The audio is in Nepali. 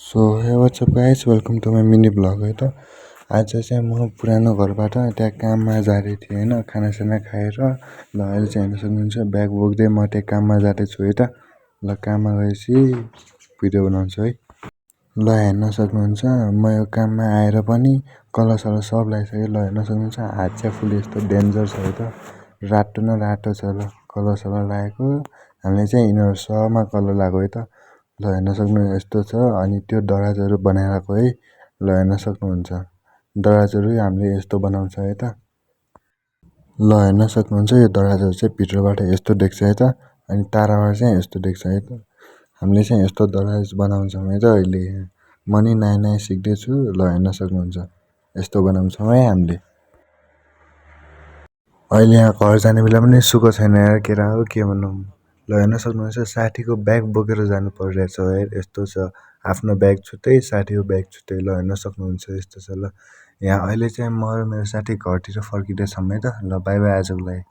so hey what's up guys welcome to my mini blog है त आज चाहिँ म पुरानो घरबाट त्यहाँ काममा जाँदै थिएँ होइन खानासाना खाएर ल अहिले चाहिँ हेर्न सक्नुहुन्छ ब्याग बोक्दै म त्यहाँ काममा जाँदैछु है त ल काममा गएपछि भिडियो बनाउँछु है ल हेर्न सक्नुहुन्छ म यो काममा आएर पनि कलर सलर सब लगाइसकेँ ल हेर्न सक्नुहुन्छ हात चाहिँ फुल यस्तो डेन्जर छ है त रातो न रातो छ ल कलर सलर लगाएको हामीले चाहिँ यिनीहरू सबमा कलर लगाएको है त ल हेर्न सक्नुहुन्छ यस्तो छ अनि त्यो दराजहरू बनाइरहेको है ल हेर्न सक्नुहुन्छ दराजहरू हामीले यस्तो बनाउँछ है त ल हेर्न सक्नुहुन्छ यो दराजहरू चाहिँ भित्रबाट यस्तो देख्छ है त अनि टाढाबाट चाहिँ यस्तो देख्छ है त हामीले चाहिँ यस्तो दराज बनाउँछौँ है त अहिले म नि नयाँ नयाँ सिक्दैछु ल हेर्न सक्नुहुन्छ यस्तो बनाउँछौँ है हामीले अहिले यहाँ घर जाने बेला पनि सुको छैन यार केटा हो के भन्नु ल हेर्न सक्नुहुन्छ साथीको ब्याग बोकेर जानु परिरहेछ है यस्तो छ आफ्नो ब्याग छुट्टै साथीको ब्याग छुट्टै ल हेर्न सक्नुहुन्छ यस्तो छ ल यहाँ अहिले चाहिँ म र मेरो साथी घरतिर फर्किँदैछौँ है त ल बाई बाई आजको लागि